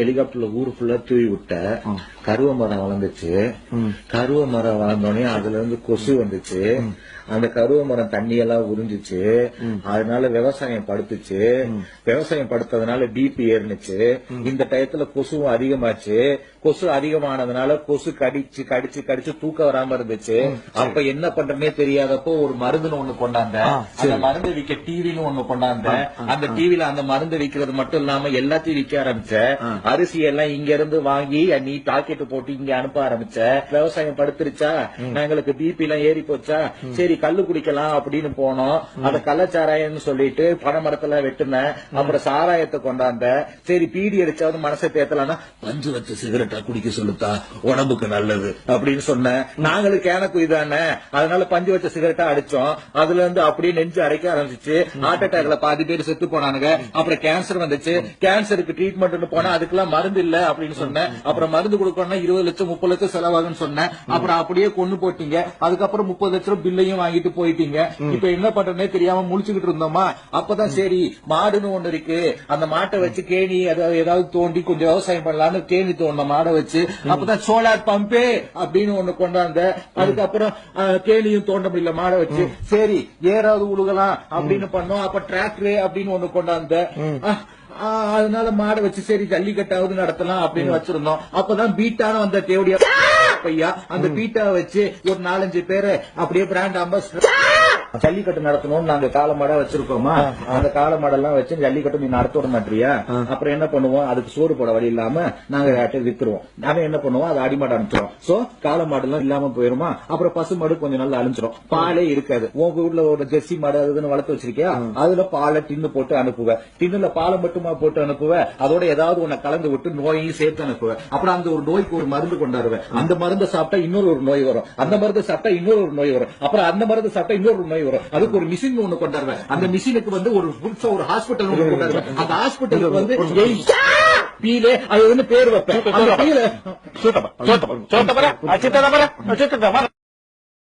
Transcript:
ஹெலிகாப்டர்ல ஊரு ஃபுல்லா தூவி விட்ட கருவ மரம் வளர்ந்துச்சு. கருவ மரம் வளர்ந்தோடனே அதுல இருந்து கொசு வந்துச்சு. அந்த கருவ மரம் தண்ணியெல்லாம் உறிஞ்சிச்சு. அதனால விவசாயம் படுத்துச்சு. விவசாயம் படுத்ததுனால பிபி ஏறினுச்சு. இந்த டயத்துல கொசுவும் அதிகமாச்சு. கொசு அதிகமானதுனால கொசு கடிச்சு கடிச்சு கடிச்சு தூக்கம் வராம இருந்துச்சு. அப்ப என்ன பண்றேன்னே தெரியாதப்போ ஒரு மருந்துன்னு ஒண்ணு கொண்டாந்த. அந்த மருந்து விக்க டிவின்னு ஒண்ணு கொண்டாந்த. அந்த டிவில அந்த மருந்து விக்கிறது மட்டும் இல்லாம எல்லாத்தையும் விக்க ஆரம்பிச்ச. அரிசி எல்லாம் இங்க இருந்து வாங்கி நீ பாக்கெட் போட்டு இங்க அனுப்ப ஆரம்பிச்ச. விவசாயம் படுத்துருச்சா, எங்களுக்கு பிபி எல்லாம் ஏறி போச்சா, சரி கல்லு குடிக்கலாம் அப்படின்னு போனோம். அத கள்ளச்சாராயம்னு சொல்லிட்டு பனைமரத்துல வெட்டுன. அப்புறம் சாராயத்தை கொண்டாந்த. சரி பீடி அடிச்சாவது மனசை தேத்தலாம்னா பஞ்சு வச்ச சிகரெட்டா குடிக்க சொல்லுத்தா, உடம்புக்கு நல்லது அப்படின்னு சொன்ன. நாங்களும் கேனக்கு இதானே, அதனால பஞ்சு வச்ச சிகரெட்டா அடிச்சோம். அதுல இருந்து அப்படியே நெஞ்சு அடைக்க ஆரம்பிச்சிச்சு. ஹார்ட் அட்டாக்ல பாதி பேர் செத்து போனானுங்க. அப்புறம் கேன்சர் வந்துச்சு. கேன்சருக்கு ட்ரீட்மெண்ட் போனா அதுக்கெல்லாம் மருந்து இல்ல அப்படின்னு சொன்னேன். அப்புறம் மருந்து கொடுக்கணும்னா 20 லட்சம் 30 லட்சம் செலவாகுன்னு சொன்னேன். அப்புறம் அப்படியே கொண்டு போட்டீங்க. அதுக்கப்புறம் 30 லட்சம் பில்லையும் வாங்கிட்டு போயிட்டீங்க. இப்ப என்ன பண்றதுனே தெரியாம முழிச்சுக்கிட்டு இருந்தோமா. அப்பதான் சரி மாடுன்னு ஒண்ணு இருக்கு, அந்த மாட்டை வச்சு கேணி ஏதாவது தோண்டி கொஞ்சம் விவசாயம் பண்ணலாம்னு கேணி தோண்ட மாடை வச்சு. அப்பதான் சோலார் பம்பே அப்படின்னு ஒண்ணு கொண்டாந்த. அதுக்கப்புறம் கேணியும் தோண்ட முடியல மாடை வச்சு. சரி ஏறாவது உழுகலாம் அப்படின்னு பண்ணோம். அப்ப டிராக்டர் அப்படின்னு ஒண்ணு கொண்டாந்த. அதனால மாடை வச்சு சரி ஜல்லிக்கட்டாவது நடத்தலாம் அப்படின்னு வச்சிருந்தோம். அப்பதான் பீட்டான வந்த தேவடியா பையா, அந்த பீட்டா வச்சு ஒரு 4-5 பேரை அப்படியே பிராண்ட் அம்பாசிடர் ஜல்லிக்கட்டு நடத்தணும்னு நாங்க காலமாடா வச்சிருக்கோமா. அந்த காலமாடெல்லாம் வச்சு ஜல்லிக்கட்டு நீ நடத்த விட மாட்டியா. அப்புறம் என்ன பண்ணுவோம், அதுக்கு சோறு போட வழி இல்லாம நாங்க வித்துருவோம். நாம என்ன பண்ணுவோம், அது அடிமாடு அனுப்பிச்சிடும். சோ காலமாடு எல்லாம் இல்லாம போயிருமா. அப்புறம் பசு மாடு கொஞ்சம் நாள் அழிஞ்சிரும். பாலே இருக்காது. உங்க வீட்டுல ஒரு ஜெர்சி மாடு அதுன்னு வளர்த்து வச்சிருக்கியா, அதுல பாலை டின்னு போட்டு அனுப்புவ. டின்னுல பாலை மட்டுமா போட்டு அனுப்புவ, அதோட ஏதாவது ஒண்ணு கலந்து விட்டு நோயையும் சேர்த்து அனுப்புவ. அப்புறம் அந்த ஒரு நோய்க்கு ஒரு மருந்து கொண்டாடுவேன். அந்த மருந்தை சாப்பிட்டா இன்னொரு ஒரு நோய் வரும். அந்த மருந்து சாப்பிட்டா இன்னொரு ஒரு நோய் வரும். அப்புறம் அந்த மருந்து சாப்பிட்டா இன்னொரு நோய் வரும். அதுக்கு ஒரு மிஷின் ஒண்ணு கொண்டாடுவேன். அந்த மிஷினுக்கு வந்து ஒரு ஹாஸ்பிட்டல் ஒண்ணு கொண்டாடுவேன். அந்த ஹாஸ்பிட்டலுக்கு வந்து பீலே அது வந்து பேர் வைப்பேன்.